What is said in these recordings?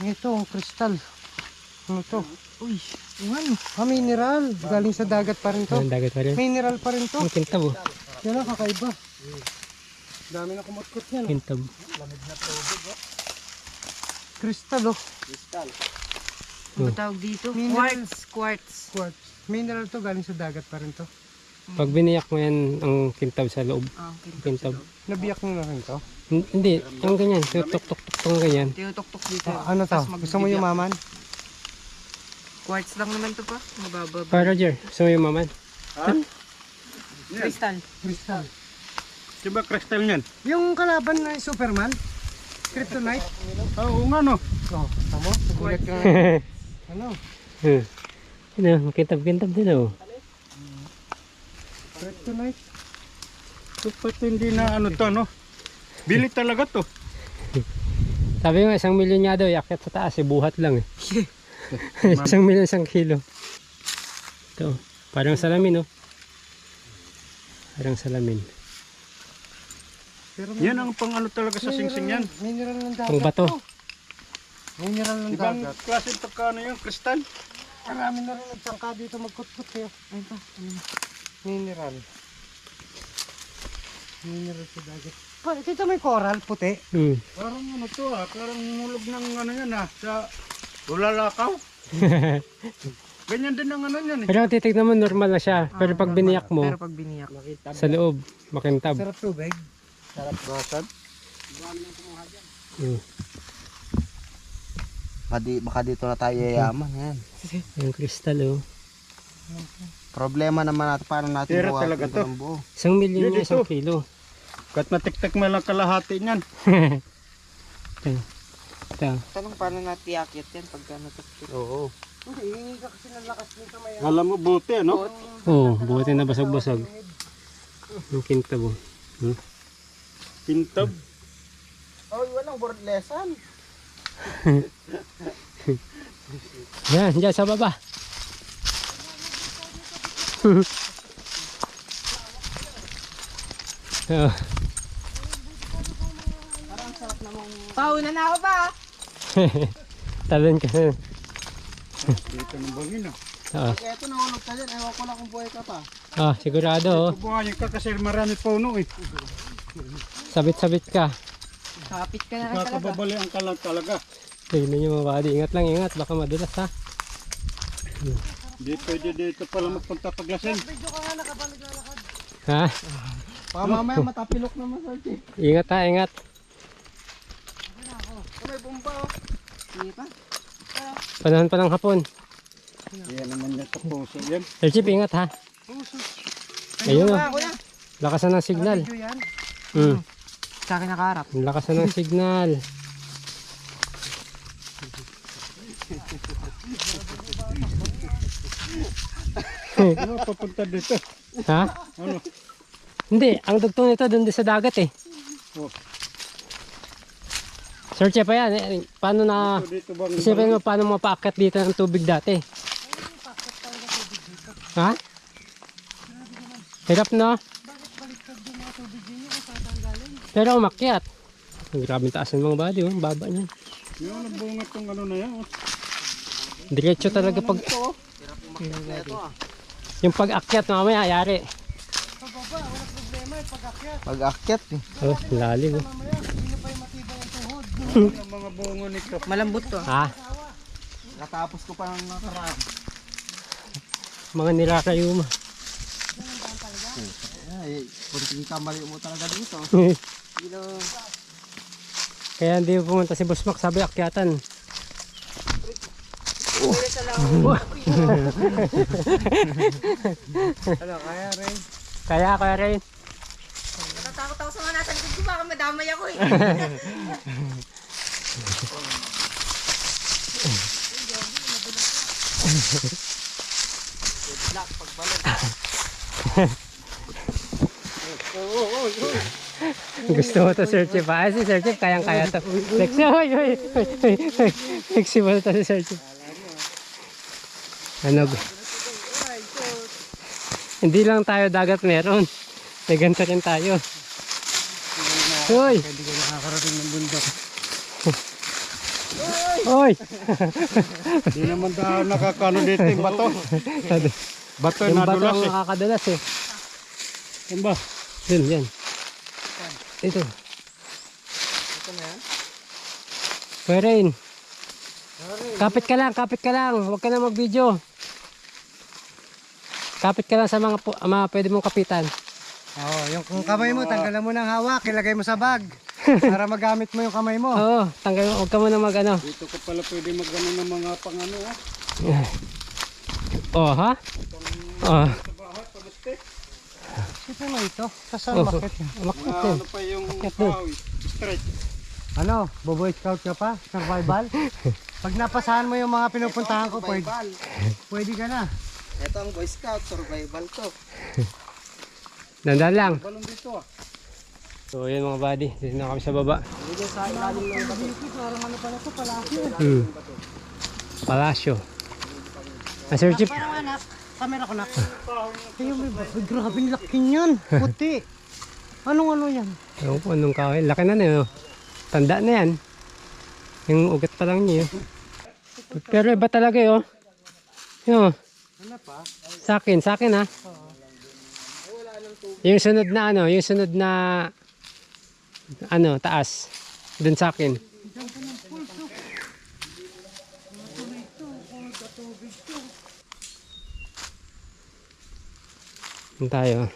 Ito, kristal. Ano to? Uy, ano? Mineral. Galing sa dagat pa rin to. Ang dagat pa rin. Mineral pa rin to. Ang kintab oh. Yan ang kakaiba. Dami na kumutkot yan. Kintab. Kristal oh. Ano tawag dito? Mineral. Quartz. Quartz. Mineral to, galing sa dagat pa rin to. Pag biniyak mo yan, ang kintab sa loob. Kintab. Nabiyak nyo na rin to. Hindi, ang ganyan. Tutok-tok-tok ganyan. Tinutok-tok dito. Ano to? Gusto mo yumaman? Quartz lang naman to pa. Mababa. Para Jer, gusto mo yung maman? Crystal. Kristal. Diba crystal niyan? Yung kalaban na Superman? Kryptonite? Oo nga no. Oh, tamo? Nagulat ka. Ano? Ano, kintab-kintab din oh. Kryptonite? Dapat hindi na ano to no. Bili talaga to. Sabi mo, 1 milyon nga daw, yakit sa taas, buhat lang eh. 1 milyon 1 kilo. Ito, parang salamin oh. Parang salamin. Pero Yan ang pang ano talaga sa singsing yan. Mineral ng dagat. Ang bato. to. Mineral ng Ibang dagat. klase ito ka ano yung kristal. Marami na rin nagsangka dito magkutkot kayo. Ayun pa. Mineral. Mineral sa dagat. Dito may coral puti. Parang ano to parang nulog ng ano yan sa bulalakaw. Ganyan din ang ano yan eh. Pero titignan mo, normal na siya. Pero pag biniyak mo, Pero pag biniyak. sa loob, makintab. Sarap tubig. Sarap basan. Baka dito na tayo yayaman. Yan. Yung kristal oh. Problema naman natin paano natin Pera buhatin talaga ito to. ng buo. 1 milyon Dito. niya 1 kilo. Kahit natiktik mo lang kalahati niyan. Ito. Tanong paano natin iakyat yan pagka natuktok? Oo. Hindi ka kasi ng lakas nito may Alam mo buti ano? Oo, buti na basag-basag. Yung kintab oh. Pintab. Oh, walang board lesson. Yan, dyan sa baba. Oh. Pauna na ako pa. Talon ka na. Dito ng bangin ah. Oo. Kaya ito nahulog ka dyan. Ewan ko lang kung buhay ka pa. Ah, sigurado oh. Buhayin ka kasi marami puno eh. Sabit-sabit ka. Kapit ka na lang talaga. Kakababalian ka lang talaga. Tignan nyo mga buddy. Ingat lang, ingat. Baka madulas ha. Di pwede dito pala magpunta paglasing. Ha? Baka mamaya matapilok naman sa atin. Ingat ha, ingat. May bomba oh. Sige pa. Panahon pa ng hapon. Yan naman yan sa puso yan. Sir Chip, ingat ha. Ayun oh. Ako na. Lakasan ng signal. video yan. Sa akin nakaharap. Lakasan ng signal. Ano papunta dito? Ha? Ano? Hindi, ang dugtong nito doon din sa dagat eh. Oh. Sir Chip, ayan. Paano na... Dito bang Isipin mo paano mapaakyat dito ng tubig dati. Ha? Hirap no? Pero umakyat. Ang grabing taas ng mga body, oh. Baba niyan. Yung nabungat tong ano na yan. Oh. Diretso talaga pag... Yung pag-akyat mamaya, ayari. Pag-akyat eh. Oh, lalim oh. Yung mga bungo nito. Malambot to. Ha? Natapos ko pa ng nakaraan. Mga nilakayo mo. Ay, kunting kamali mo talaga dito. Kaya hindi pumunta si Boss Mac, sabi akyatan. Ano, kaya rin. Kaya rin. Natatakot ako sa mga nasa likod ko. Baka madamay ako eh. Gusto mo to Sir Chip ha? Si Sir Chip kayang-kaya to. Sexy, oy. Sexy mo to si Sir Chip. Ano ba? Hindi lang tayo dagat meron. May ganito rin tayo. Uy! Hindi ka nakakarating ng bundok. Oy! Di naman daw nakakano dito yung bato. Bato Yung na bato dulas ang eh. nakakadulas eh. Yan ba? Yan. Ito. Ito na yan. Pwerain. Kapit ka lang. Huwag ka na mag-video. Kapit ka lang sa mga pwede mong kapitan. Oo, yung kung kamay mo, tanggalan mo ng hawak, ilagay mo sa bag. Para magamit mo yung kamay mo. Oo, tanggal mo. Huwag ka muna mag-ano. Dito ka pala pwede magano ng mga pangano ha. Oh, ha? Oh. Sa bahay, palistik. Ito na ito. Kasama Oh. bakit yan? Umakyat Mga din. ano pa yung Akyat doon. kahoy. Straight. Ano, Boy Scout ka pa? Survival? Pag napasahan mo yung mga pinupuntahan ko, Survival. pwede ka na. Ito ang Boy Scout, survival to. Dandan lang. Balon dito ah. So, yun mga buddy. Dito na kami sa baba. Dito sa ilalim ng bato. Parang ano pala ito, palaki. Palasyo. Sir Chip. Parang anak, camera ko na. Ayun, may baboy. Grabe, laki niyan. Puti. Anong yan? Ewan ko anong kahoy. Laki na no. Tanda na yan. Yung ugat pa lang niya. Pero iba talaga yun. Yun. Ano pa? Sa akin ha. Yung sunod na taas. Dun sa akin. Dun tayo.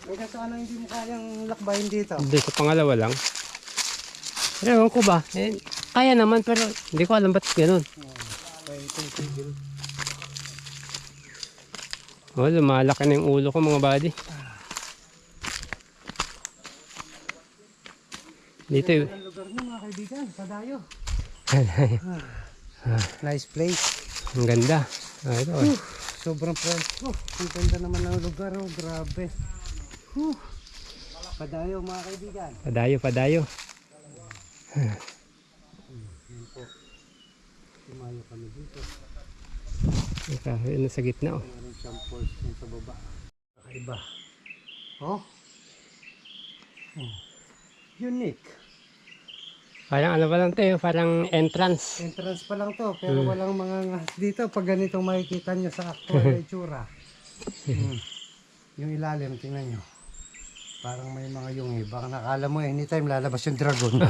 May ano hindi mo kayang lakbayin dito. Doon sa pangalawa lang. Pero ewan ko ba? Kaya naman pero hindi ko alam ba't ganun. Oh, lumalaki na yung ulo ko mga buddy. Dito yun. Ang lugar niyo mga kaibigan, sa Dayo. Nice place. Ang ganda. Ito. Sobrang presko. Ang ganda naman ng lugar, oh. Grabe. Padayo mga kaibigan. Padayo. Tumayo kami dito. Ika, yun sa gitna oh. Meron siyang falls dun sa baba. Kakaiba. Oh. Unique. Parang ano pa lang to, parang entrance. Entrance pa lang to, pero walang mga ngas dito. Pag ganitong makikita nyo sa actual na itsura. Yung ilalim, tingnan nyo. Parang may mga yungi. Baka nakala mo anytime lalabas yung dragon.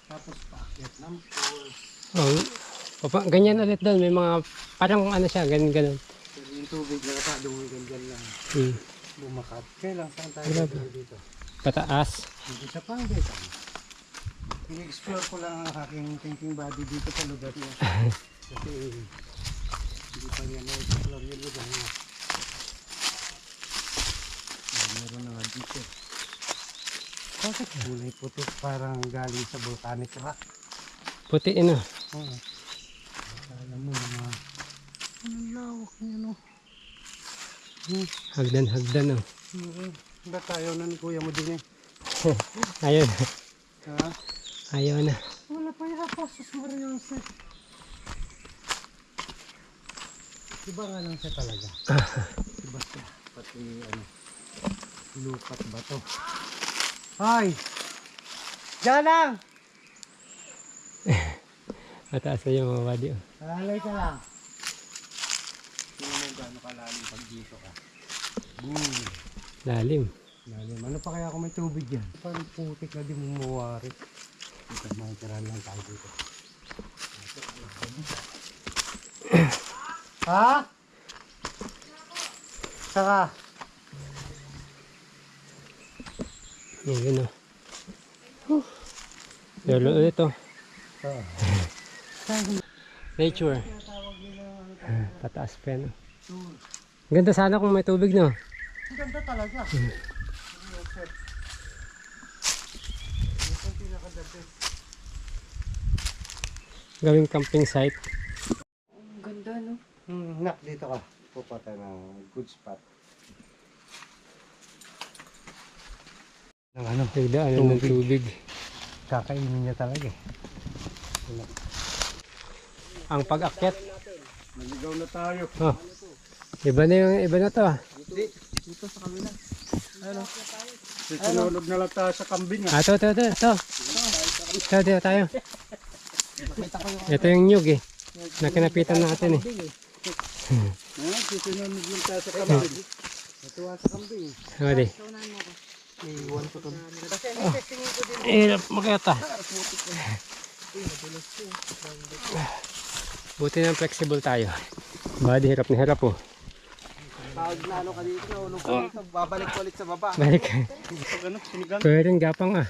Tapos paakyat ng falls. Oh, ganyan ulit doon, may mga parang ano siya, ganun. Pero yung tubig na katadungan dyan lang. Bumakat. Kailan saan tayo dito? Pataas. Hindi sa Pangasinan. I-explore ko lang ang aking thinking body dito sa lugar niya. Kasi hindi pa niya na-explore yung lugar niya. Meron na nga dito. Bakit kulay puti? Parang galing sa volcanic rock. Puti ino. Oo. Alam mo mga... Anong lawak niya no? Hagdan oh. Ba't tayo na ni kuya mo din eh? Ayun. Ha? Ayaw na. Wala pa yung Apostles Mariose. Iba nga lang siya talaga. Iba siya. Pati ano, lupat ba to? Ay! Diyan lang! Mataas na yung mga body oh. Alalay ka lang. Tingnan mo gaano kalalim pag dito ka. Boom! Lalim. Lalim. Ano pa kaya kung may tubig yan? Parang putik na di mo mawari. Dito, makikiraan lang tayo dito. Ha? Saka? Yun oh. Lalo ulit oh. Nature. Pataas pa yan oh. Ganda sana kung may tubig no. Ang ganda talaga. Gawing camping site. Ang ganda, no? Nak, dito ka. Pupunta ng good spot. Ng ano? Nagdaanan ng tubig. Kakainin niya talaga eh. Ang pag-akyat. Naligaw na tayo. Oh. Iba na to ah. Dito sa kabila. Sinunod na lang tayo sa kambing. Ah, ito. Ito, tayo. Ito yung nyug eh. Na kinapitan natin eh. Sisunod lang tayo sa kambing. Natuwa sa kambing. Hadi. Hirap makita. Buti na flexible tayo. Badi hirap na hirap oh. Pag na ano ka dito, nahulog ka dito, babalik ko ulit sa baba. Balik. Ano, sinigang? Pwede rin gapang ah.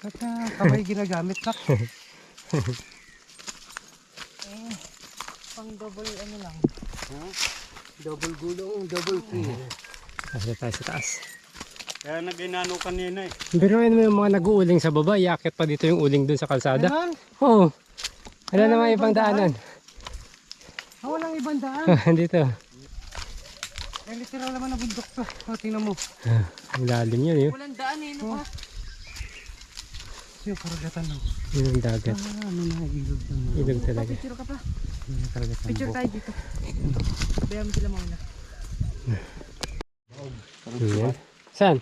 At kamay ginagamit kak. Pang double ano lang. Double gulong, double free. Kasi tayo sa taas. Kaya naginano kanina eh. Pero ano yung mga nag-uuling sa baba, iakit pa dito yung uling dun sa kalsada. Ayan, Oo. Wala namang ibang daanan. walang ibang daan. Dito. Eh, literal naman na bundok to. O, tingnan mo. Ang lalim yun yun. Walang daan eh. No? Yung karagatan no. Yun ang dagat. Ano na, ilog na. Ilog talaga. Picture ka pa. Yung karagatan. Picture tayo dito. Bayan mo sila muna. Yan. Saan?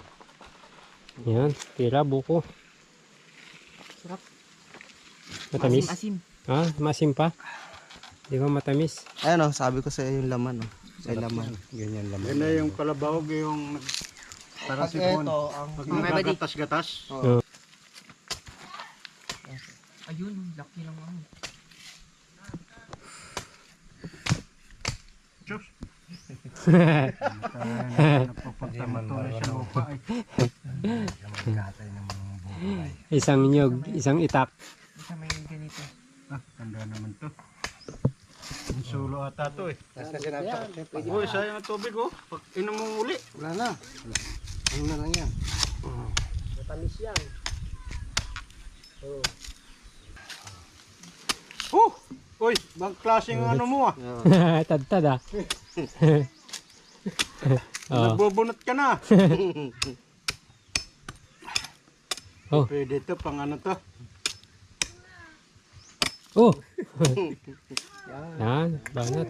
Yan. Tira, buko. Sarap. Matamis? Asim. Ha? Masim pa? Di ba matamis? Ayun oh, sabi ko sa yung laman oh. Sa laman. Ganyan lang. Yan na yung kalabawag yung para Pag sipon. ito, ang Pag Mga badi. nagagatas-gatas. Ayun, laki lang ako. Diyos. Hindi man marunong. Magkatay ng mga buhay. Isang nyog, isang itak. Isa may ganito. Tanda naman to. Ang sulo ata to eh. Tapos kasi sinabi ko, chef, Uy, sayang ang tubig oh. Pag inom mo uli. wala na. Ano na lang yan. Matamis yan. Uy, bang klaseng ano mo ah. Tad-tad ah. Oh. Nagbubunot ka na. Oh. Pwede to, pang ano to. Oh. Yan, banat.